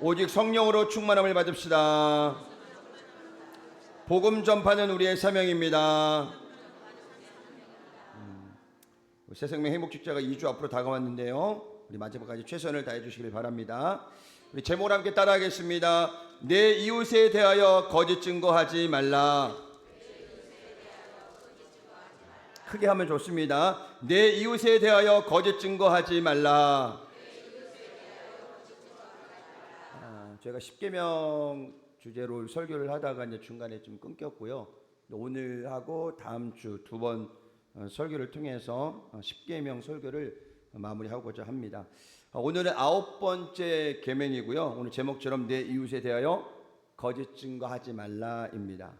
오직 성령으로 충만함을 받읍시다. 복음 전파는 우리의 사명입니다. 새생명 행복축제가 2주 앞으로 다가왔는데요, 우리 마지막까지 최선을 다해 주시길 바랍니다. 우리 제목을 함께 따라하겠습니다. 내 이웃에 대하여 거짓 증거하지 말라. 크게 하면 좋습니다. 내 이웃에 대하여 거짓 증거하지 말라. 제가 십계명 주제로 설교를 하다가 이제 중간에 좀 끊겼고요. 오늘하고 다음 주 두 번 설교를 통해서 십계명 설교를 마무리하고자 합니다. 오늘은 9번째 계명이고요. 오늘 제목처럼 내 이웃에 대하여 거짓 증거하지 말라입니다.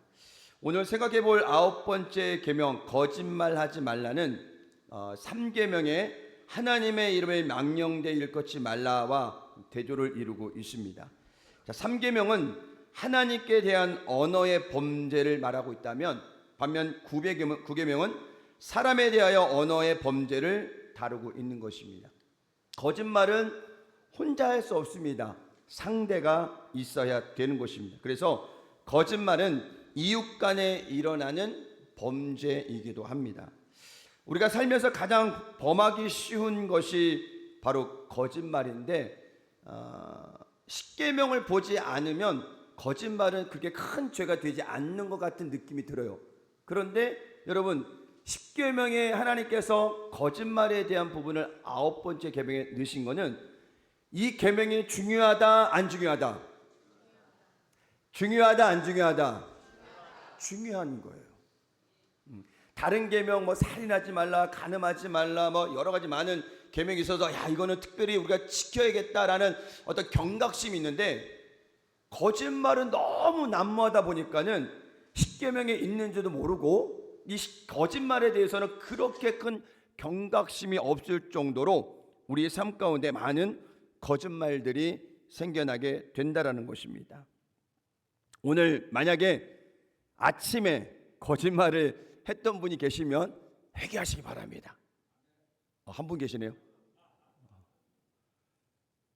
오늘 생각해 볼 9번째 계명, 거짓말하지 말라는 3계명에 하나님의 이름에 망령되 일컫지 말라와 대조를 이루고 있습니다. 자, 3계명은 하나님께 대한 언어의 범죄를 말하고 있다면, 반면 9계명은 사람에 대하여 언어의 범죄를 다루고 있는 것입니다. 거짓말은 혼자 할 수 없습니다. 상대가 있어야 되는 것입니다. 그래서 거짓말은 이웃 간에 일어나는 범죄이기도 합니다. 우리가 살면서 가장 범하기 쉬운 것이 바로 거짓말인데, 십계명을 보지 않으면 거짓말은 그렇게 큰 죄가 되지 않는 것 같은 느낌이 들어요. 그런데 여러분, 십계명에 하나님께서 거짓말에 대한 부분을 9번째 계명에 넣으신 것은 이 계명이 중요하다 안 중요하다? 중요하다 안 중요하다? 중요한 거예요. 다른 계명 뭐 살인하지 말라, 간음하지 말라, 뭐 여러 가지 많은 계명이 있어서 야, 이거는 특별히 우리가 지켜야겠다라는 어떤 경각심이 있는데, 거짓말은 너무 난무하다 보니까는 십계명에 있는지도 모르고 이 거짓말에 대해서는 그렇게 큰 경각심이 없을 정도로 우리의 삶 가운데 많은 거짓말들이 생겨나게 된다라는 것입니다. 오늘 만약에 아침에 거짓말을 했던 분이 계시면 회개하시기 바랍니다. 한 분 계시네요.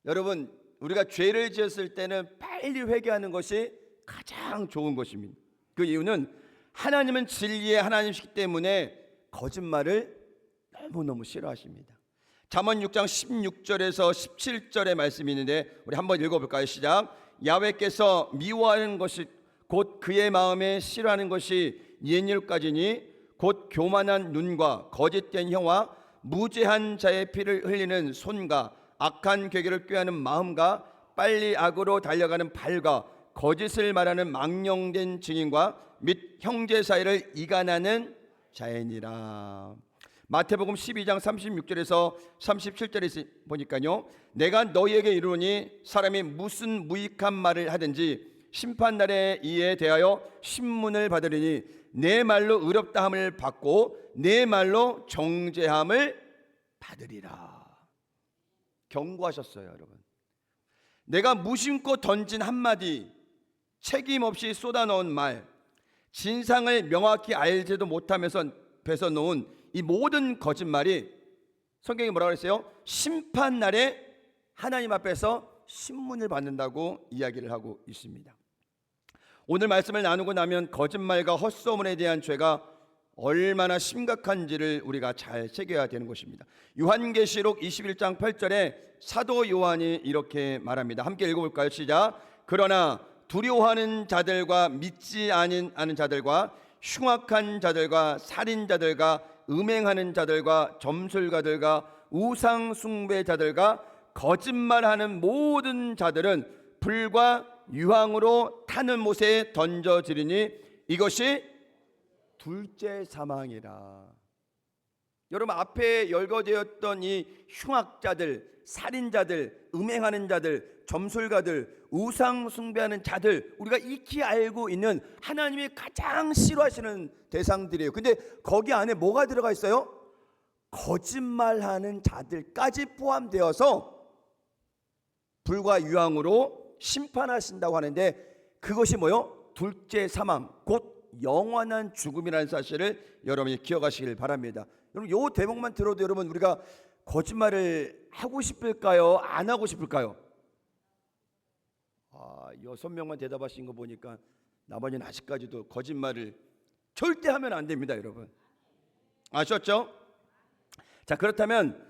여러분, 우리가 죄를 지었을 때는 빨리 회개하는 것이 가장 좋은 것입니다. 그 이유는 하나님은 진리의 하나님이시기 때문에 거짓말을 너무너무 싫어하십니다. 잠언 6장 16절에서 17절의 말씀이 있는데 우리 한번 읽어볼까요? 시작. 야훼께서 미워하는 것이 곧 그의 마음에 싫어하는 것이 옛일까지니 곧 교만한 눈과 거짓된 혀와 무죄한 자의 피를 흘리는 손과 악한 계획을 꾀하는 마음과 빨리 악으로 달려가는 발과 거짓을 말하는 망령된 증인과 및 형제 사이를 이간하는 자이니라. 마태복음 12장 36절에서 37절에 보니까요, 내가 너희에게 이르노니 사람이 무슨 무익한 말을 하든지 심판날에 이에 대하여 신문을 받으리니 내 말로 의롭다함을 받고 내 말로 정죄함을 받으리라. 경고하셨어요. 여러분, 내가 무심코 던진 한마디, 책임 없이 쏟아놓은 말, 진상을 명확히 알지도 못하면서 뱉어놓은 이 모든 거짓말이 성경이 뭐라고 했어요? 심판날에 하나님 앞에서 신문을 받는다고 이야기를 하고 있습니다. 오늘 말씀을 나누고 나면 거짓말과 헛소문에 대한 죄가 얼마나 심각한지를 우리가 잘 새겨야 되는 것입니다. 요한계시록 21장 8절에 사도 요한이 이렇게 말합니다. 함께 읽어볼까요? 시작. 그러나 두려워하는 자들과 믿지 않은 자들과 흉악한 자들과 살인자들과 음행하는 자들과 점술가들과 우상 숭배자들과 거짓말하는 모든 자들은 불과 유황으로 타는 못에 던져지리니 이것이 둘째 사망이라. 여러분, 앞에 열거되었던 이 흉악자들, 살인자들, 음행하는 자들, 점술가들, 우상 숭배하는 자들, 우리가 익히 알고 있는 하나님이 가장 싫어하시는 대상들이에요. 근데 거기 안에 뭐가 들어가 있어요? 거짓말하는 자들까지 포함되어서 불과 유황으로 심판하신다고 하는데, 그것이 뭐요? 둘째 사망, 곧 영원한 죽음이라는 사실을 여러분이 기억하시길 바랍니다. 여러분, 이 대목만 들어도 여러분, 우리가 거짓말을 하고 싶을까요? 안 하고 싶을까요? 6명만 대답하신 거 보니까 나머지는 아직까지도 거짓말을 절대 하면 안 됩니다, 여러분. 아셨죠? 자, 그렇다면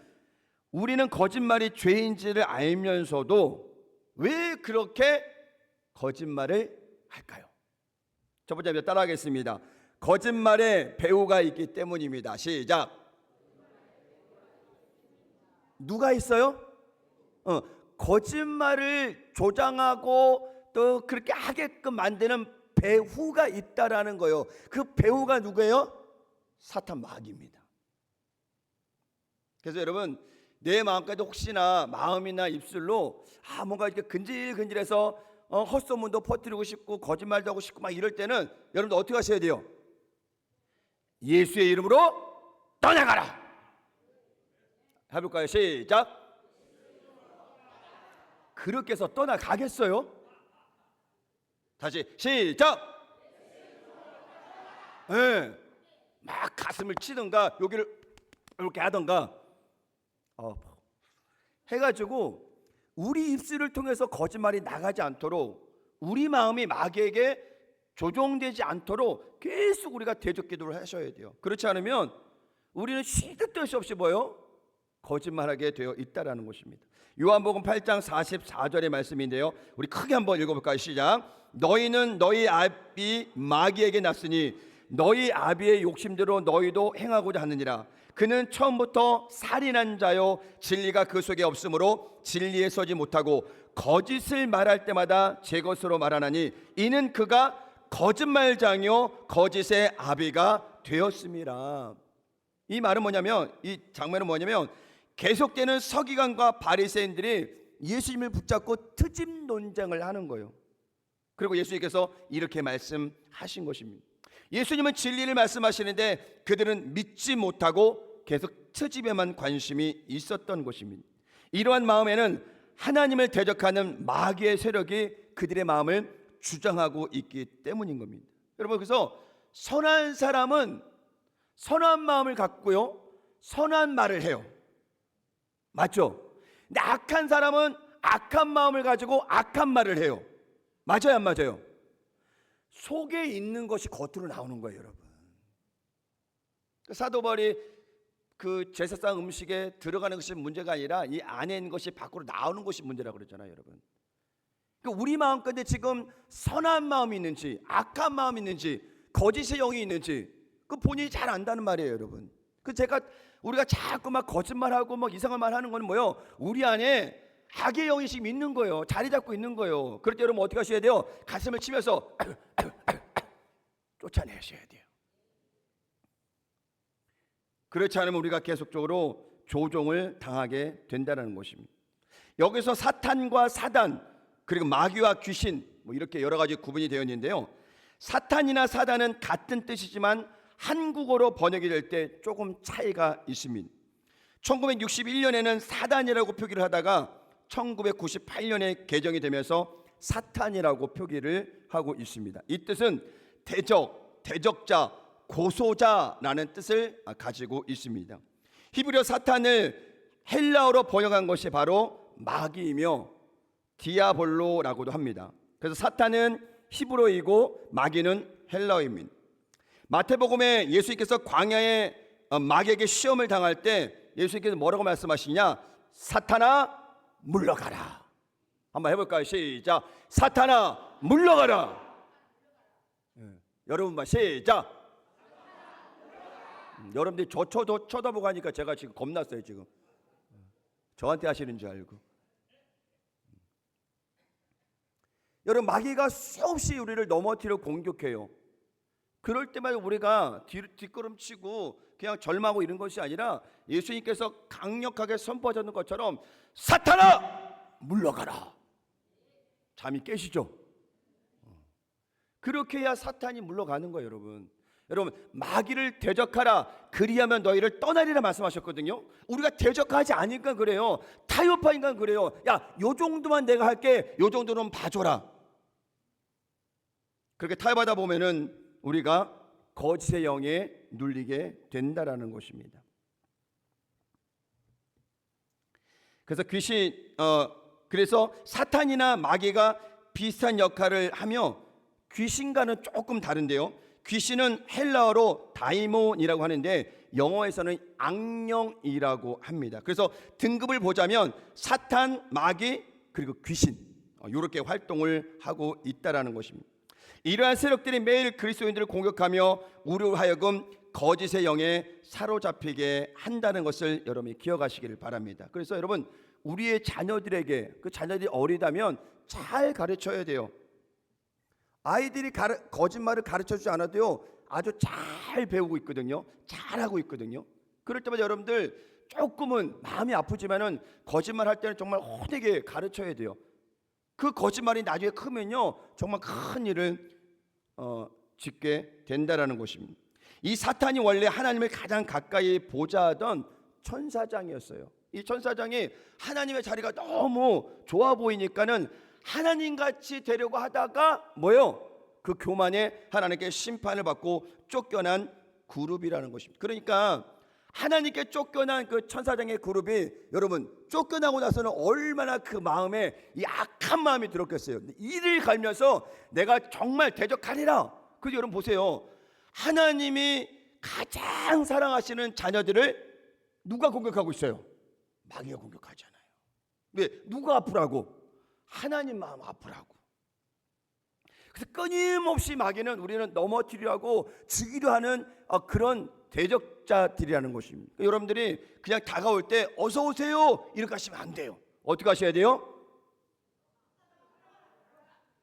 우리는 거짓말이 죄인지를 알면서도 왜 그렇게 거짓말을 할까요? 첫 번째 따라하겠습니다. 거짓말에 배우가 있기 때문입니다. 시작. 누가 있어요? 거짓말을 조장하고 또 그렇게 하게끔 만드는 배후가 있다라는 거예요. 그 배후가 누구예요? 사탄 마귀입니다. 그래서 여러분, 내 마음까지 혹시나 마음이나 입술로 뭔가 이렇게 근질근질해서 헛소문도 퍼뜨리고 싶고 거짓말도 하고 싶고 막 이럴 때는 여러분들 어떻게 하셔야 돼요? 예수의 이름으로 떠나가라. 해볼까요? 시작. 그렇게 해서 떠나가겠어요? 다시 시작. 네. 막 가슴을 치든가 여기를 이렇게 하든가 해가지고 우리 입술을 통해서 거짓말이 나가지 않도록, 우리 마음이 마귀에게 조종되지 않도록 계속 우리가 대적 기도를 하셔야 돼요. 그렇지 않으면 우리는 시도 뜻 없이 뭐요? 거짓말하게 되어 있다라는 것입니다. 요한복음 8장 44절의 말씀인데요, 우리 크게 한번 읽어볼까요? 시작. 너희는 너희 아비 마귀에게 났으니 너희 아비의 욕심대로 너희도 행하고자 하느니라. 그는 처음부터 살인한 자요 진리가 그 속에 없으므로 진리에 서지 못하고 거짓을 말할 때마다 제 것으로 말하나니 이는 그가 거짓말장이요 거짓의 아비가 되었습니다. 이 말은 뭐냐면, 이 장면은 뭐냐면, 계속되는 서기관과 바리새인들이 예수님을 붙잡고 트집 논쟁을 하는 거예요. 그리고 예수님께서 이렇게 말씀하신 것입니다. 예수님은 진리를 말씀하시는데 그들은 믿지 못하고 계속 트집에만 관심이 있었던 것입니다. 이러한 마음에는 하나님을 대적하는 마귀의 세력이 그들의 마음을 주장하고 있기 때문인 겁니다. 여러분, 그래서 선한 사람은 선한 마음을 갖고요 선한 말을 해요. 맞죠? 근데 악한 사람은 악한 마음을 가지고 악한 말을 해요. 맞아요, 안 맞아요? 속에 있는 것이 겉으로 나오는 거예요, 여러분. 사도 바울이 그 제사상 음식에 들어가는 것이 문제가 아니라 이 안에 있는 것이 밖으로 나오는 것이 문제라고 그러잖아요, 여러분. 그러니까 우리 마음 가운데 지금 선한 마음이 있는지 악한 마음이 있는지 거짓의 영이 있는지 그 본인이 잘 안다는 말이에요, 여러분. 그 우리가 자꾸 막 거짓말하고 막 이상한 말 하는 건 뭐예요? 우리 안에 악의 영이 지금 있는 거예요. 자리 잡고 있는 거예요. 그럴 때 여러분 어떻게 하셔야 돼요? 가슴을 치면서 쫓아내셔야 돼요. 그렇지 않으면 우리가 계속적으로 조종을 당하게 된다는 것입니다. 여기서 사탄과 사단, 그리고 마귀와 귀신, 뭐 이렇게 여러 가지 구분이 되어 있는데요, 사탄이나 사단은 같은 뜻이지만 한국어로 번역이 될 때 조금 차이가 있습니다. 1961년에는 사단이라고 표기를 하다가 1998년에 개정이 되면서 사탄이라고 표기를 하고 있습니다. 이 뜻은 대적, 대적자, 고소자라는 뜻을 가지고 있습니다. 히브리어 사탄을 헬라어로 번역한 것이 바로 마귀이며 디아볼로라고도 합니다. 그래서 사탄은 히브리어이고 마귀는 헬라어입니다. 마태복음에 예수님께서 광야에 마귀에게 시험을 당할 때 예수님께서 뭐라고 말씀하시냐? 사탄아 물러가라. 한번 해볼까요? 시작. 사탄아 물러가라. 여러분만 시작. 여러분들이 저 쳐다보고 하니까 제가 지금 겁났어요. 지금 저한테 하시는 줄 알고. 여러분, 마귀가 수없이 우리를 넘어뜨리고 공격해요. 그럴 때마다 우리가 뒷걸음치고 그냥 절망하고 이런 것이 아니라 예수님께서 강력하게 선포하셨는 것처럼 사탄아 물러가라. 잠이 깨시죠? 그렇게 해야 사탄이 물러가는 거예요, 여러분. 여러분, 마귀를 대적하라 그리하면 너희를 떠나리라 말씀하셨거든요. 우리가 대적하지 않으니까 그래요. 타협하니까 그래요. 야, 요 정도만 내가 할게, 요 정도는 봐줘라. 그렇게 타협하다 보면은 우리가 거짓의 영에 눌리게 된다라는 것입니다. 그래서 그래서 사탄이나 마귀가 비슷한 역할을 하며 귀신과는 조금 다른데요. 귀신은 헬라어로 다이몬이라고 하는데 영어에서는 악령이라고 합니다. 그래서 등급을 보자면 사탄, 마귀, 그리고 귀신, 이렇게 활동을 하고 있다라는 것입니다. 이러한 세력들이 매일 그리스도인들을 공격하며 우리로 하여금 거짓의 영에 사로잡히게 한다는 것을 여러분이 기억하시기를 바랍니다. 그래서 여러분, 우리의 자녀들에게, 그 자녀들이 어리다면 잘 가르쳐야 돼요. 아이들이 거짓말을 가르쳐주지 않아도요, 아주 잘 배우고 있거든요. 잘하고 있거든요. 그럴 때마다 여러분들 조금은 마음이 아프지만은 거짓말 할 때는 정말 호되게 가르쳐야 돼요. 그 거짓말이 나중에 크면요, 정말 큰 일을 짓게 된다라는 것입니다. 이 사탄이 원래 하나님을 가장 가까이 보자 하던 천사장이었어요. 이 천사장이 하나님의 자리가 너무 좋아 보이니까는 하나님같이 되려고 하다가 뭐요? 그 교만에 하나님께 심판을 받고 쫓겨난 그룹이라는 것입니다. 그러니까 하나님께 쫓겨난 그 천사장의 그룹이 여러분 쫓겨나고 나서는 얼마나 그 마음에 이 악한 마음이 들었겠어요. 이를 갈면서 내가 정말 대적하리라. 그래서 여러분 보세요. 하나님이 가장 사랑하시는 자녀들을 누가 공격하고 있어요? 마귀가 공격하잖아요. 왜? 누가 아프라고? 하나님 마음 아프라고. 그래서 끊임없이 마귀는 우리는 넘어뜨리려고 죽이려 하는 그런 대적자들이라는 것입니다. 여러분들이 그냥 다가올 때 어서 오세요 이렇게 하시면 안 돼요. 어떻게 하셔야 돼요?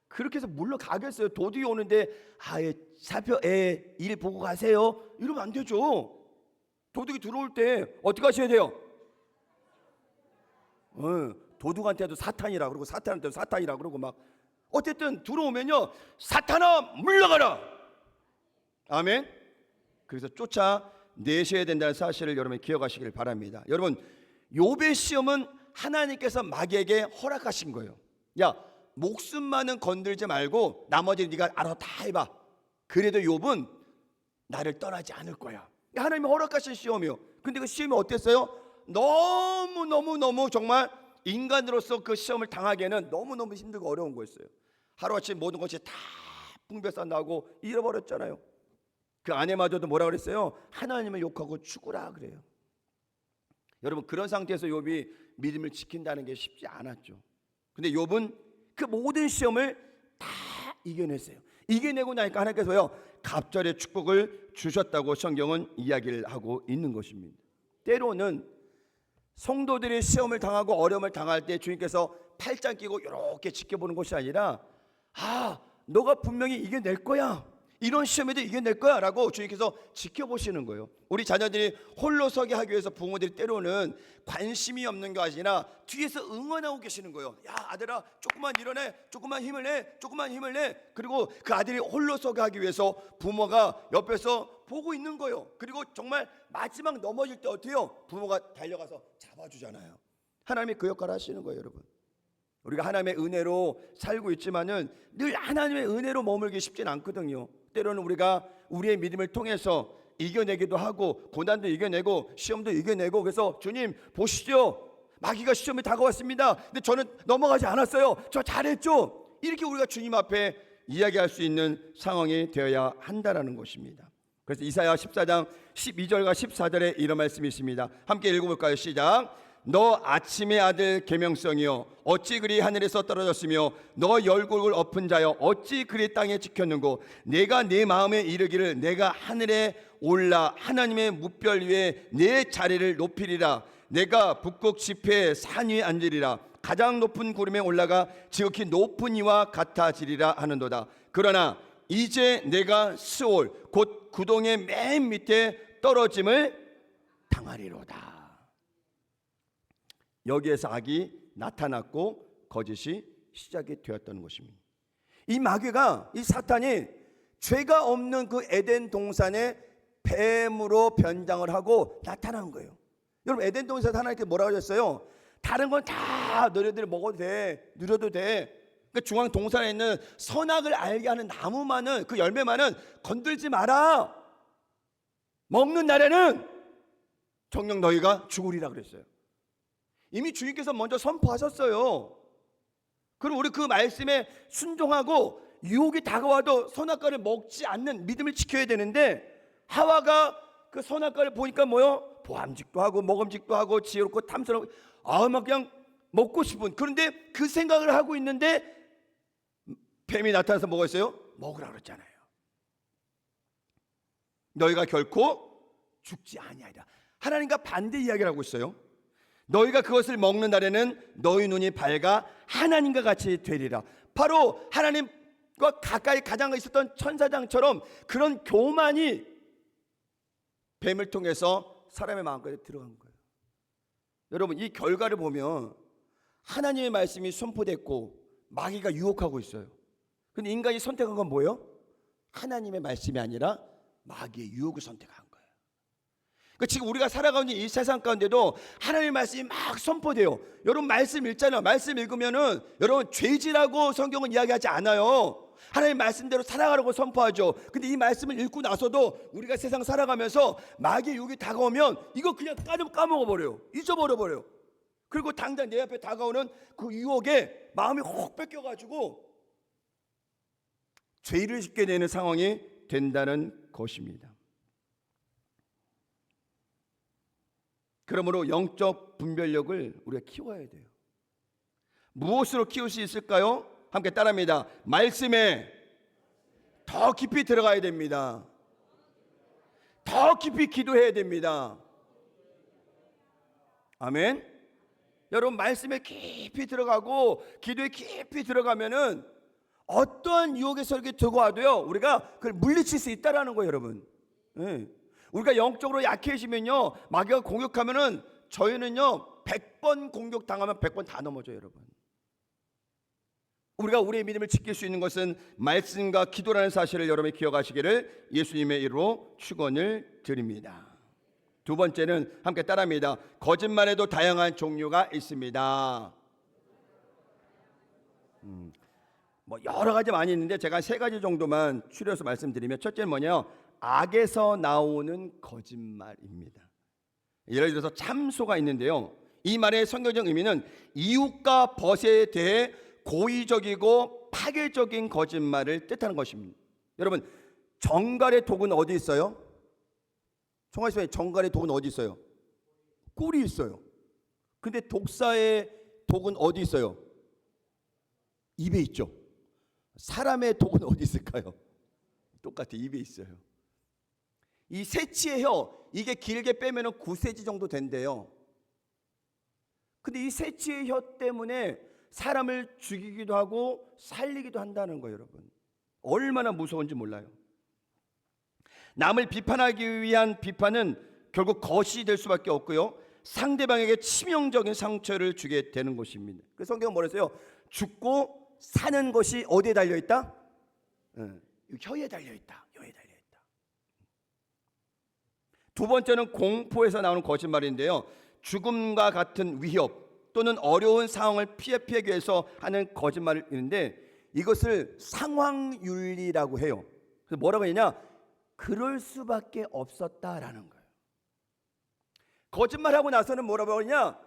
그렇게 해서 물러가겠어요. 도둑이 오는데 살펴 일 보고 가세요 이러면 안 되죠. 도둑이 들어올 때 어떻게 하셔야 돼요? 도둑한테도 사탄이라 그러고 사탄한테도 사탄이라 그러고 막 어쨌든 들어오면요, 사탄아 물러가라. 아멘. 그래서 쫓아내셔야 된다는 사실을 여러분이 기억하시길 바랍니다. 여러분, 욥의 시험은 하나님께서 마귀에게 허락하신 거예요. 야, 목숨만은 건들지 말고 나머지 네가 알아서 다 해봐. 그래도 욥은 나를 떠나지 않을 거야. 하나님이 허락하신 시험이요. 근데 그 시험이 어땠어요? 너무 정말 인간으로서 그 시험을 당하기에는 너무너무 힘들고 어려운 거였어요. 하루아침 모든 것이 다 붕괴사 나고 잃어버렸잖아요. 그 아내마저도 뭐라 그랬어요? 하나님을 욕하고 죽으라 그래요. 여러분, 그런 상태에서 욥이 믿음을 지킨다는 게 쉽지 않았죠. 근데 욥은 그 모든 시험을 다 이겨냈어요. 이겨내고 나니까 하나님께서요, 갑절의 축복을 주셨다고 성경은 이야기를 하고 있는 것입니다. 때로는 성도들이 시험을 당하고 어려움을 당할 때 주님께서 팔짱 끼고 이렇게 지켜보는 것이 아니라 너가 분명히 이겨낼 거야, 이런 시험에도 이겨낼 거야 라고 주님께서 지켜보시는 거예요. 우리 자녀들이 홀로 서게 하기 위해서 부모들이 때로는 관심이 없는 게 아니라 뒤에서 응원하고 계시는 거예요. 야 아들아, 조금만 일어내, 조금만 힘을 내, 조금만 힘을 내. 그리고 그 아들이 홀로 서게 하기 위해서 부모가 옆에서 보고 있는 거예요. 그리고 정말 마지막 넘어질 때 어떻게 해요? 부모가 달려가서 잡아주잖아요. 하나님이 그 역할을 하시는 거예요. 여러분, 우리가 하나님의 은혜로 살고 있지만은 늘 하나님의 은혜로 머물기 쉽진 않거든요. 때로는 우리가 우리의 믿음을 통해서 이겨내기도 하고 고난도 이겨내고 시험도 이겨내고, 그래서 주님 보시죠, 마귀가 시험에 다가왔습니다. 근데 저는 넘어가지 않았어요. 저 잘했죠. 이렇게 우리가 주님 앞에 이야기할 수 있는 상황이 되어야 한다는 것입니다. 그래서 이사야 14장 12절과 14절에 이런 말씀이 있습니다. 함께 읽어볼까요? 시작. 너 아침의 아들 계명성이여 어찌 그리 하늘에서 떨어졌으며 너 열국을 엎은 자여 어찌 그리 땅에 지켰는고, 내가 내 마음에 이르기를 내가 하늘에 올라 하나님의 무별 위에 내 자리를 높이리라. 내가 북극 지폐 산 위에 앉으리라. 가장 높은 구름에 올라가 지극히 높은 이와 같아지리라 하는도다. 그러나 이제 내가 스올 곧 구덩의 맨 밑에 떨어짐을 당하리로다. 여기에서 악이 나타났고 거짓이 시작이 되었다는 것입니다. 이 마귀가, 이 사탄이 죄가 없는 그 에덴 동산에 뱀으로 변장을 하고 나타난 거예요. 여러분, 에덴 동산에서 하나님께 뭐라고 하셨어요? 다른 건 다 너희들 먹어도 돼, 누려도 돼. 그 중앙 동산에 있는 선악을 알게 하는 나무만은, 그 열매만은 건들지 마라. 먹는 날에는 정녕 너희가 죽으리라 그랬어요. 이미 주님께서 먼저 선포하셨어요. 그럼 우리 그 말씀에 순종하고 유혹이 다가와도 선악과를 먹지 않는 믿음을 지켜야 되는데, 하와가 그 선악과를 보니까 뭐요? 보암직도 하고 먹음직도 하고 지혜롭고 탐스럽고 막 그냥 먹고 싶은, 그런데 그 생각을 하고 있는데 뱀이 나타나서 뭐가 있어요? 먹으라 그랬잖아요. 너희가 결코 죽지 아니하리라. 하나님과 반대 이야기를 하고 있어요. 너희가 그것을 먹는 날에는 너희 눈이 밝아 하나님과 같이 되리라. 바로 하나님과 가까이 가장 있었던 천사장처럼 그런 교만이 뱀을 통해서 사람의 마음까지 들어간 거예요. 여러분, 이 결과를 보면 하나님의 말씀이 선포됐고 마귀가 유혹하고 있어요. 근데 인간이 선택한 건 뭐예요? 하나님의 말씀이 아니라 마귀의 유혹을 선택한 거예요. 그러니까 지금 우리가 살아가는 이 세상 가운데도 하나님의 말씀이 막 선포돼요. 여러분 말씀 읽잖아요. 말씀 읽으면은 여러분 죄지라고 성경은 이야기하지 않아요. 하나님의 말씀대로 살아가라고 선포하죠. 근데 이 말씀을 읽고 나서도 우리가 세상 살아가면서 마귀의 유혹이 다가오면 이거 그냥 까먹어버려요. 잊어버려버려요. 그리고 당장 내 앞에 다가오는 그 유혹에 마음이 혹 뺏겨가지고 죄를 짓게 되는 상황이 된다는 것입니다. 그러므로 영적 분별력을 우리가 키워야 돼요. 무엇으로 키울 수 있을까요? 함께 따라합니다. 말씀에 더 깊이 들어가야 됩니다. 더 깊이 기도해야 됩니다. 아멘. 여러분 말씀에 깊이 들어가고 기도에 깊이 들어가면은 어떠한 유혹에서 이렇게 들어와도요 우리가 그걸 물리칠 수 있다라는 거예요, 여러분. 네. 우리가 영적으로 약해지면요 마귀가 공격하면은 저희는요 100번 공격 당하면 100번 다 넘어져요, 여러분. 우리가 우리의 믿음을 지킬 수 있는 것은 말씀과 기도라는 사실을 여러분이 기억하시기를 예수님의 이름으로 축원을 드립니다. 두 번째는 함께 따라합니다. 거짓말에도 다양한 종류가 있습니다. 뭐 여러 가지 많이 있는데 제가 세 가지 정도만 추려서 말씀드리면, 첫째는 뭐냐요? 악에서 나오는 거짓말입니다. 예를 들어서 참소가 있는데요, 이 말의 성경적 의미는 이웃과 벗에 대해 고의적이고 파괴적인 거짓말을 뜻하는 것입니다. 여러분 정갈의 독은 어디 있어요? 총알쏘의 정갈의 독은 어디 있어요? 꿀이 있어요. 근데 독사의 독은 어디 있어요? 입에 있죠. 사람의 독은 어디 있을까요? 똑같아, 입에 있어요. 이 새치의 혀, 이게 길게 빼면 9cm 정도 된대요. 근데 이 새치의 혀 때문에 사람을 죽이기도 하고 살리기도 한다는 거예요, 여러분. 얼마나 무서운지 몰라요. 남을 비판하기 위한 비판은 결국 거짓이 될 수밖에 없고요, 상대방에게 치명적인 상처를 주게 되는 것입니다. 그래서 성경은 뭐라 했어요? 죽고 사는 것이 어디에 달려있다? 혀에 달려있다. 혀에 달려있다. 두 번째는 공포에서 나오는 거짓말인데요, 죽음과 같은 위협 또는 어려운 상황을 피하기 위해서 하는 거짓말을 있는데, 이것을 상황윤리라고 해요. 그래서 뭐라고 하냐? 그럴 수밖에 없었다라는 거예요. 거짓말하고 나서는 뭐라고 하냐?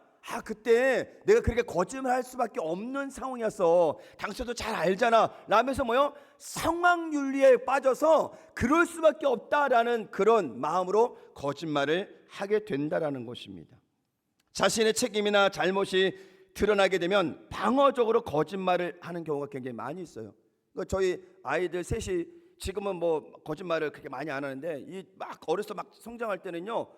그때 내가 그렇게 거짓말할 수밖에 없는 상황이었어. 당신도 잘 알잖아. 라면서 뭐요? 상황윤리에 빠져서 그럴 수밖에 없다라는 그런 마음으로 거짓말을 하게 된다라는 것입니다. 자신의 책임이나 잘못이 드러나게 되면 방어적으로 거짓말을 하는 경우가 굉장히 많이 있어요. 저희 아이들 셋이 지금은 뭐 거짓말을 그렇게 많이 안 하는데, 이 막 어렸을 때 막 성장할 때는요,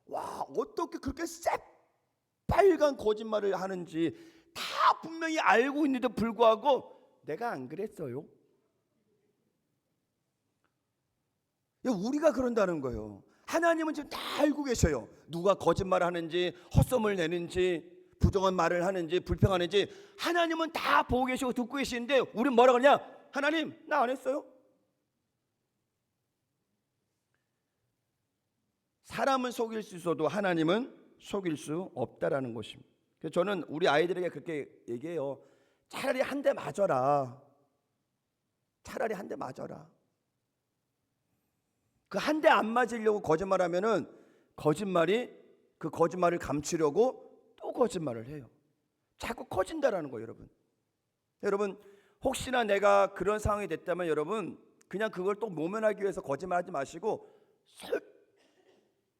와 어떻게 그렇게 새빨간 거짓말을 하는지 다 분명히 알고 있는데 불구하고 내가 안 그랬어요. 우리가 그런다는 거예요. 하나님은 지금 다 알고 계셔요. 누가 거짓말을 하는지, 헛소문을 내는지, 부정한 말을 하는지, 불평하는지 하나님은 다 보고 계시고 듣고 계시는데 우리는 뭐라고 하냐? 하나님 나 안 했어요. 사람은 속일 수 있어도 하나님은 속일 수 없다라는 것입니다. 그래서 저는 우리 아이들에게 그렇게 얘기해요. 차라리 한 대 맞아라. 차라리 한 대 맞아라. 그 한 대 안 맞으려고 거짓말하면은 그 거짓말을 감추려고 또 거짓말을 해요. 자꾸 커진다라는 거예요, 여러분. 여러분, 혹시나 내가 그런 상황이 됐다면 여러분 그냥 그걸 또 모면하기 위해서 거짓말하지 마시고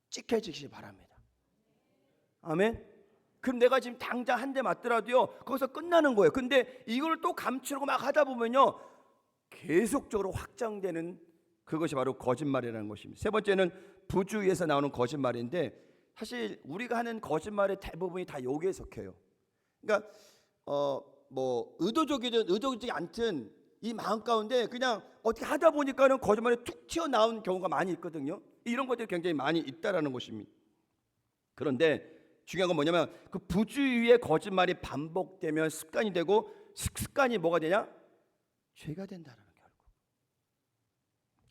솔직해지시기 바랍니다. 아멘. 그럼 내가 지금 당장 한 대 맞더라도요 거기서 끝나는 거예요. 근데 이걸 또 감추려고 막 하다 보면요 계속적으로 확장되는 그것이 바로 거짓말이라는 것입니다. 세 번째는 부주의에서 나오는 거짓말인데 사실 우리가 하는 거짓말의 대부분이 다 여기에 속해요. 그러니까 뭐 의도적이든 의도적이지 않든 이 마음 가운데 그냥 어떻게 하다 보니까는 거짓말이 툭 튀어나온 경우가 많이 있거든요. 이런 것들이 굉장히 많이 있다라는 것입니다. 그런데 중요한 건 뭐냐면 그 부주의의 거짓말이 반복되면 습관이 되고 습관이 뭐가 되냐? 죄가 된다는 결국.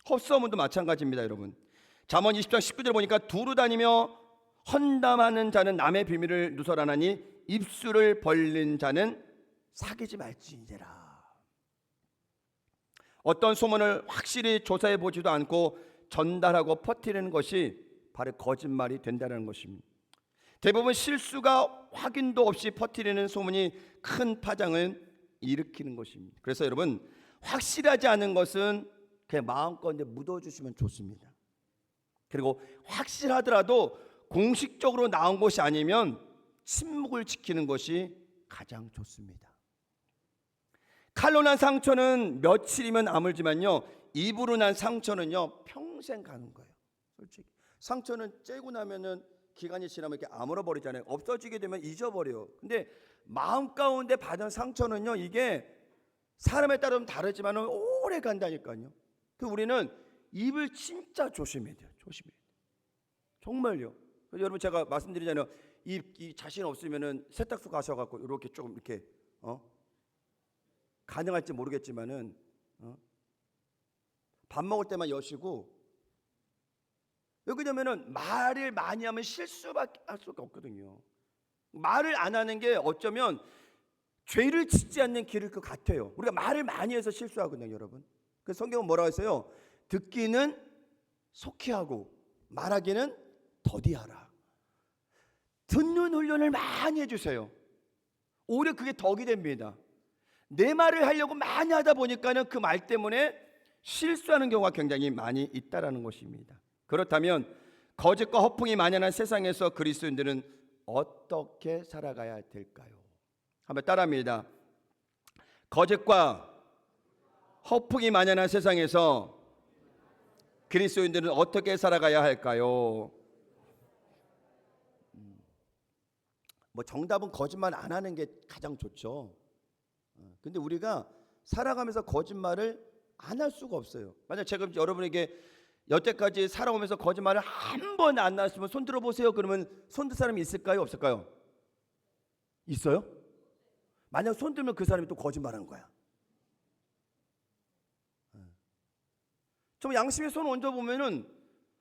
헛소문도 마찬가지입니다, 여러분. 잠언 20장 19절 보니까 두루 다니며 헌담하는 자는 남의 비밀을 누설하나니 입술을 벌린 자는 사귀지 말지니라. 어떤 소문을 확실히 조사해 보지도 않고 전달하고 퍼뜨리는 것이 바로 거짓말이 된다는 것입니다. 대부분 실수가 확인도 없이 퍼뜨리는 소문이 큰 파장을 일으키는 것입니다. 그래서 여러분 확실하지 않은 것은 그냥 마음껏 묻어주시면 좋습니다. 그리고 확실하더라도 공식적으로 나온 것이 아니면 침묵을 지키는 것이 가장 좋습니다. 칼로 난 상처는 며칠이면 아물지만요 입으로 난 상처는요 평생 가는 거예요. 솔직히 상처는 째고 나면은 기간이 지나면 이렇게 아물어 버리잖아요. 없어지게 되면 잊어버려요. 근데 마음 가운데 받은 상처는요 이게 사람에 따라서 다르지만 오래 간다니까요. 그 우리는 입을 진짜 조심해야 돼요. 조심해야 돼요. 정말요. 여러분 제가 말씀드리잖아요. 이 자신 없으면은 세탁소 가셔갖고 이렇게 조금 이렇게 가능할지 모르겠지만은 밥 먹을 때만 여시고 왜 그러냐면은 말을 많이 하면 실수밖에 할 수가 없거든요. 말을 안 하는 게 어쩌면 죄를 짓지 않는 길일 것 같아요. 우리가 말을 많이 해서 실수하거든요, 여러분. 그래서 성경은 뭐라고 했어요? 듣기는 속히 하고 말하기는 더디하라. 듣는 훈련을 많이 해주세요. 오히려 그게 덕이 됩니다. 내 말을 하려고 많이 하다 보니까는 그 말 때문에 실수하는 경우가 굉장히 많이 있다라는 것입니다. 그렇다면 거짓과 허풍이 만연한 세상에서 그리스도인들은 어떻게 살아가야 될까요? 한번 따라합니다. 거짓과 허풍이 만연한 세상에서 그리스도인들은 어떻게 살아가야 할까요? 뭐 정답은 거짓말 안 하는 게 가장 좋죠. 근데 우리가 살아가면서 거짓말을 안 할 수가 없어요. 만약 제가 여러분에게 여태까지 살아오면서 거짓말을 한 번 안 나왔으면 손 들어보세요. 그러면 손 들 사람이 있을까요? 없을까요? 있어요? 만약 손 들면 그 사람이 또 거짓말하는 거야. 좀 양심에 손 얹어보면은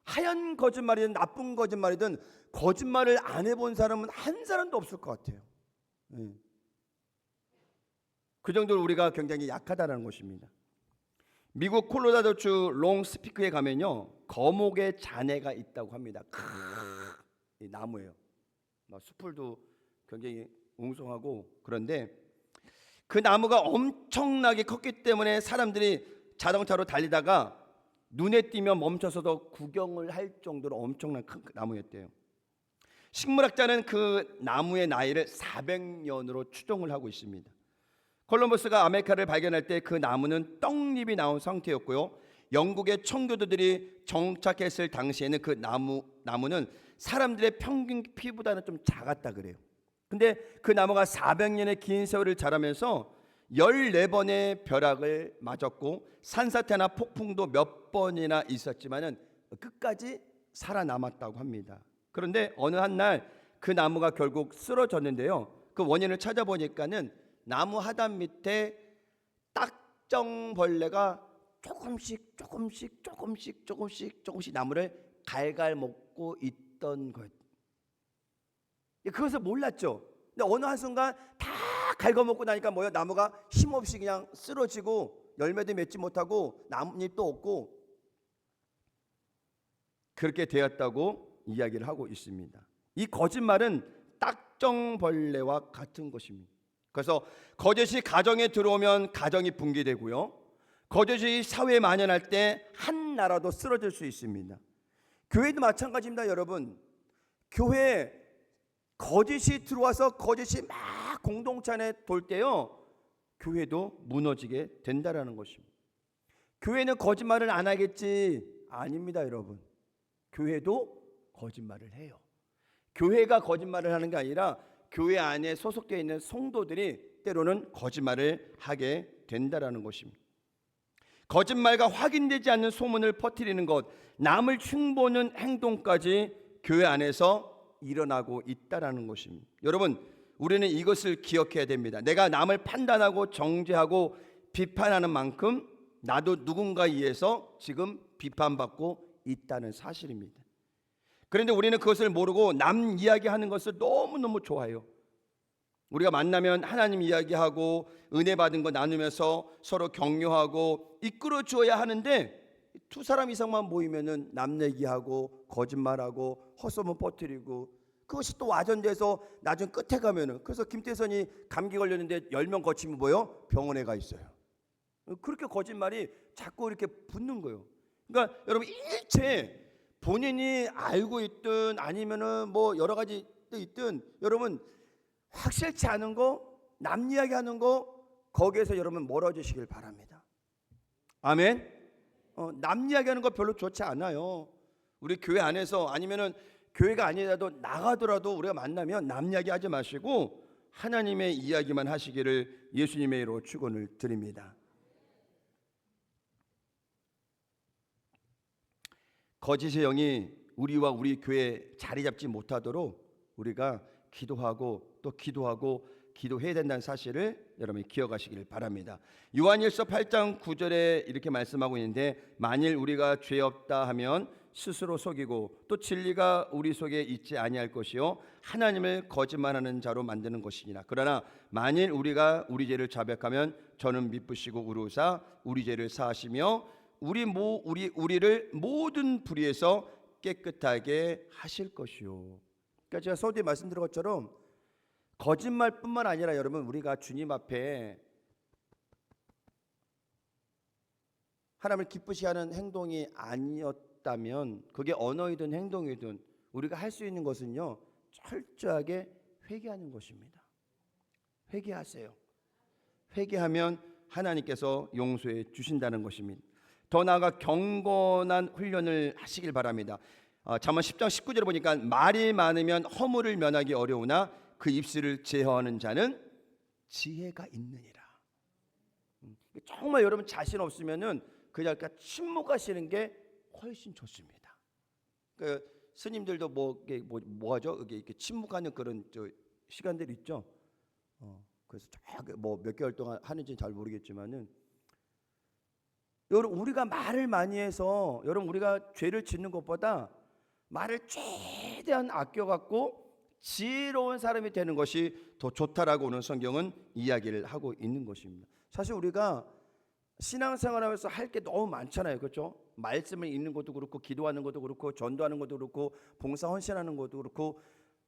하얀 거짓말이든 나쁜 거짓말이든 거짓말을 안 해본 사람은 한 사람도 없을 것 같아요. 그 정도로 우리가 굉장히 약하다는 것입니다. 미국 콜로라도주 롱스피크에 가면요 거목의 잔해가 있다고 합니다. 이 나무예요. 수풀도 굉장히 웅성하고 그런데 그 나무가 엄청나게 컸기 때문에 사람들이 자동차로 달리다가 눈에 띄면 멈춰서도 구경을 할 정도로 엄청난 큰 나무였대요. 식물학자는 그 나무의 나이를 400년으로 추정을 하고 있습니다. 콜럼버스가 아메리카를 발견할 때 그 나무는 떡잎이 나온 상태였고요. 영국의 청교도들이 정착했을 당시에는 그 나무는 사람들의 평균 키보다는 좀 작았다 그래요. 근데 그 나무가 400년의 긴 세월을 자라면서 14번의 벼락을 맞았고 산사태나 폭풍도 몇 번이나 있었지만은 끝까지 살아남았다고 합니다. 그런데 어느 한 날 그 나무가 결국 쓰러졌는데요. 그 원인을 찾아보니까는 나무 하단 밑에 딱정벌레가 조금씩 나무를 갈갈 먹고 있던 것. 그것을 몰랐죠. 근데 어느 한순간 다 갉아먹고 나니까 뭐야? 나무가 힘없이 그냥 쓰러지고 열매도 맺지 못하고 나뭇잎도 없고 그렇게 되었다고 이야기를 하고 있습니다. 이 거짓말은 딱정벌레와 같은 것입니다. 그래서 거짓이 가정에 들어오면 가정이 붕괴되고요. 거짓이 사회에 만연할 때 한 나라도 쓰러질 수 있습니다. 교회도 마찬가지입니다, 여러분. 교회에 거짓이 들어와서 거짓이 막 공동체 안에 돌 때요, 교회도 무너지게 된다라는 것입니다. 교회는 거짓말을 안 하겠지? 아닙니다, 여러분. 교회도 거짓말을 해요. 교회가 거짓말을 하는 게 아니라 교회 안에 소속되어 있는 성도들이 때로는 거짓말을 하게 된다라는 것입니다. 거짓말과 확인되지 않는 소문을 퍼뜨리는 것, 남을 흉보는 행동까지 교회 안에서 일어나고 있다라는 것입니다. 여러분, 우리는 이것을 기억해야 됩니다. 내가 남을 판단하고 정죄하고 비판하는 만큼 나도 누군가에 의해서 지금 비판받고 있다는 사실입니다. 그런데 우리는 그것을 모르고 남 이야기하는 것을 너무너무 좋아해요. 우리가 만나면 하나님 이야기하고 은혜 받은 거 나누면서 서로 격려하고 이끌어 주어야 하는데, 두 사람 이상만 모이면은 남 얘기하고 거짓말하고 헛소문 퍼뜨리고, 그것이 또 와전돼서 나중 끝에 가면은, 그래서 김태선이 감기 걸렸는데 10명 거치면 뭐요? 병원에 가 있어요. 그렇게 거짓말이 자꾸 이렇게 붙는 거예요. 그러니까 여러분, 일체 본인이 알고 있든 아니면은 뭐 여러 가지 있든, 여러분 확실치 않은 거, 남 이야기하는 거, 거기에서 여러분 멀어지시길 바랍니다. 아멘. 남 이야기하는 거 별로 좋지 않아요. 우리 교회 안에서 아니면은 교회가 아니라도 나가더라도 우리가 만나면 남 이야기하지 마시고 하나님의 이야기만 하시기를 예수님의 이름으로 축원을 드립니다. 거짓의 영이 우리와 우리 교회에 자리 잡지 못하도록 우리가 기도하고 또 기도해야 된다는 사실을 여러분이 기억하시길 바랍니다. 요한일서 8장 9절에 이렇게 말씀하고 있는데, 만일 우리가 죄 없다 하면 스스로 속이고 또 진리가 우리 속에 있지 아니할 것이요 하나님을 거짓말하는 자로 만드는 것이니라. 그러나 만일 우리가 우리 죄를 자백하면 저는 미쁘시고 의로우사 우리 죄를 사하시며 우리를 모든 불의에서 깨끗하게 하실 것이요. 그러니까 제가 서두에 말씀드린 것처럼 거짓말뿐만 아니라 여러분, 우리가 주님 앞에 하나님을 기쁘시게 하는 행동이 아니었다면, 그게 언어이든 행동이든 우리가 할 수 있는 것은요, 철저하게 회개하는 것입니다. 회개하세요. 회개하면 하나님께서 용서해 주신다는 것입니다. 더 나아가 경건한 훈련을 하시길 바랍니다. 잠언 10장 19절에 보니까 말이 많으면 허물을 면하기 어려우나 그 입술을 제어하는 자는 지혜가 있느니라. 정말 여러분 자신 없으면은 그냥 침묵하시는 게 훨씬 좋습니다. 그 스님들도 뭐 하죠? 이렇게 침묵하는 그런 시간들이 있죠. 그래서 뭐 몇 개월 동안 하는지 잘 모르겠지만은, 여러분 우리가 말을 많이 해서 여러분 우리가 죄를 짓는 것보다 말을 최대한 아껴갖고 지혜로운 사람이 되는 것이 더 좋다라고 오늘 성경은 이야기를 하고 있는 것입니다. 사실 우리가 신앙생활하면서 할 게 너무 많잖아요, 그렇죠? 말씀을 읽는 것도 그렇고, 기도하는 것도 그렇고, 전도하는 것도 그렇고, 봉사 헌신하는 것도 그렇고,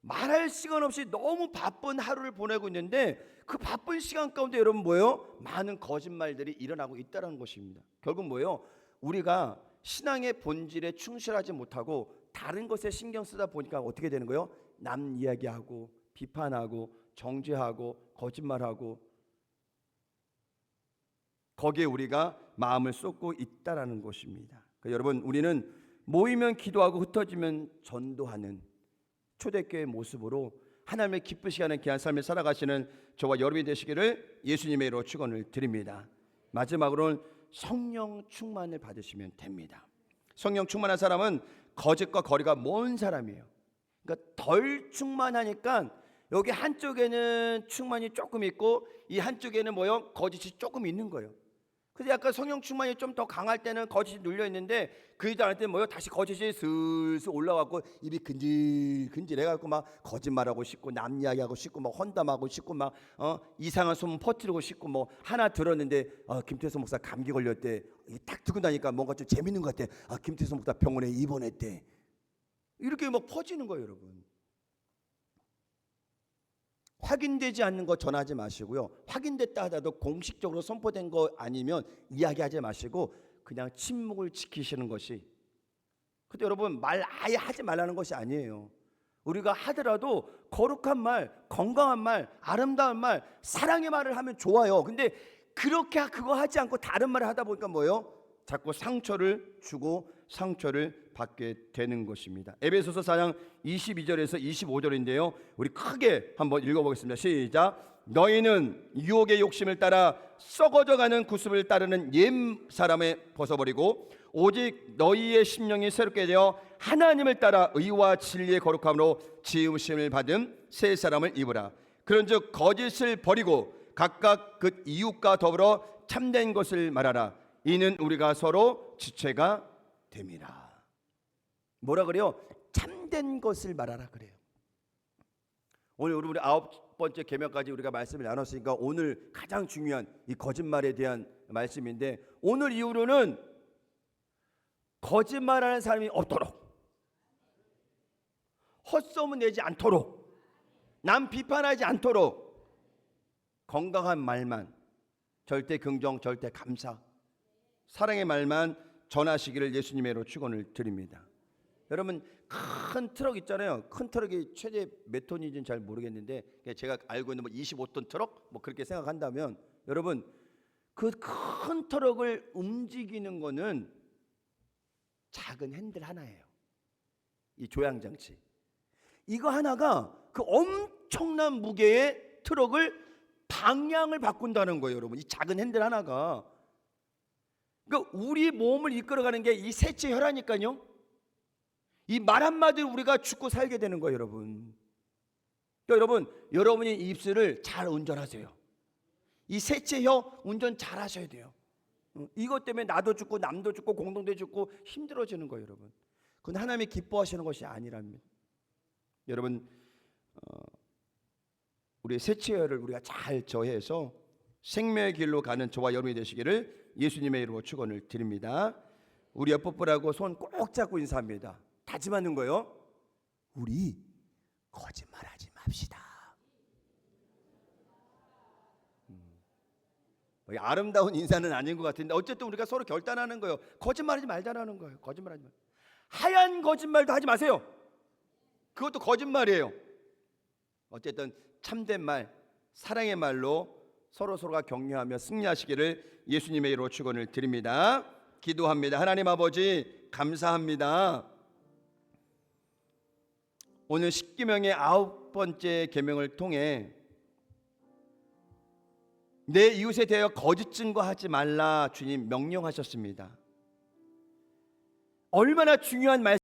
말할 시간 없이 너무 바쁜 하루를 보내고 있는데, 그 바쁜 시간 가운데 여러분 뭐예요? 많은 거짓말들이 일어나고 있다는 것입니다. 결국 뭐예요? 우리가 신앙의 본질에 충실하지 못하고 다른 것에 신경 쓰다 보니까 어떻게 되는 거예요? 남 이야기하고 비판하고 정죄하고 거짓말하고, 거기에 우리가 마음을 쏟고 있다라는 것입니다. 그러니까 여러분, 우리는 모이면 기도하고 흩어지면 전도하는 초대교회의 모습으로 하나님의 기쁘시게 하는 귀한 삶을 살아가시는 저와 여러분이 되시기를 예수님의 이름으로 축원을 드립니다. 마지막으로는 성령 충만을 받으시면 됩니다. 성령 충만한 사람은 거짓과 거리가 먼 사람이에요. 그러니까 덜 충만하니까 여기 한쪽에는 충만이 조금 있고 이 한쪽에는 뭐요? 거짓이 조금 있는 거예요. 그래서 약간 성령 충만이 좀 더 강할 때는 거짓이 눌려 있는데, 그러지 않을 때는 뭐요? 다시 거짓이 슬슬 올라와고 입이 근질근질해갖고 막 거짓말하고 싶고 남 이야기하고 싶고 막 헌담하고 싶고 막 이상한 소문 퍼뜨리고 싶고, 뭐 하나 들었는데 김태선 목사 감기 걸렸대. 딱 듣고 나니까 뭔가 좀 재밌는 것 같아. 김태선 목사 병원에 입원했대. 이렇게 막 퍼지는 거예요, 여러분. 확인되지 않는 거 전하지 마시고요. 확인됐다 하더라도 공식적으로 선포된 거 아니면 이야기하지 마시고 그냥 침묵을 지키시는 것이. 근데 여러분, 말 아예 하지 말라는 것이 아니에요. 우리가 하더라도 거룩한 말, 건강한 말, 아름다운 말, 사랑의 말을 하면 좋아요. 근데 그렇게 그거 하지 않고 다른 말을 하다 보니까 뭐예요? 자꾸 상처를 주고 상처를 받게 되는 것입니다. 에베소서 4장 22절에서 25절인데요. 우리 크게 한번 읽어보겠습니다. 시작. 너희는 유혹의 욕심을 따라 썩어져가는 구습을 따르는 옛 사람을 벗어버리고 오직 너희의 심령이 새롭게 되어 하나님을 따라 의와 진리의 거룩함으로 지으심을 받은 새 사람을 입으라. 그런즉 거짓을 버리고 각각 그 이웃과 더불어 참된 것을 말하라. 이는 우리가 서로 지체가 됨이라. 뭐라 그래요? 참된 것을 말하라 그래요. 오늘 우리 9번째 계명까지 우리가 말씀을 나눴으니까 오늘 가장 중요한 이 거짓말에 대한 말씀인데, 오늘 이후로는 거짓말하는 사람이 없도록, 헛소문 내지 않도록, 남 비판하지 않도록 건강한 말만, 절대 긍정, 절대 감사, 사랑의 말만 전하시기를 예수님의 이름으로 축원을 드립니다. 여러분, 큰 트럭 있잖아요. 큰 트럭이 최대 몇 톤인지는 잘 모르겠는데 제가 알고 있는 25톤 트럭 그렇게 생각한다면, 여러분, 그 큰 트럭을 움직이는 거는 작은 핸들 하나예요. 이 조향장치 이거 하나가 그 엄청난 무게의 트럭을 방향을 바꾼다는 거예요. 여러분, 이 작은 핸들 하나가. 그러니까 우리 몸을 이끌어가는 게 이 셋째 혀라니까요. 이 말 한마디로 우리가 죽고 살게 되는 거예요, 여러분. 그러니까 여러분이 이 입술을 잘 운전하세요. 이 셋째 혀 운전 잘 하셔야 돼요. 이것 때문에 나도 죽고 남도 죽고 공동도 죽고 힘들어지는 거예요, 여러분. 그건 하나님이 기뻐하시는 것이 아니랍니다. 여러분, 우리의 셋째 혀를 우리가 잘 저해서 생명의 길로 가는 저와 여러분이 되시기를 예수님의 이름으로 축원을 드립니다. 우리 옆 분하고 손 꼭 잡고 인사합니다. 다짐하는 거예요. 우리 거짓말하지 맙시다. 아름다운 인사는 아닌 것 같은데 어쨌든 우리가 서로 결단하는 거예요. 거짓말하지 말자라는 거예요. 거짓말하지 말. 하얀 거짓말도 하지 마세요. 그것도 거짓말이에요. 어쨌든 참된 말, 사랑의 말로 서로가 격려하며 승리하시기를 예수님의 이름으로 축원을 드립니다. 기도합니다. 하나님 아버지, 감사합니다. 오늘 십계명의 9번째 계명을 통해 내 이웃에 대하여 거짓 증거하지 말라 주님 명령하셨습니다. 얼마나 중요한 말씀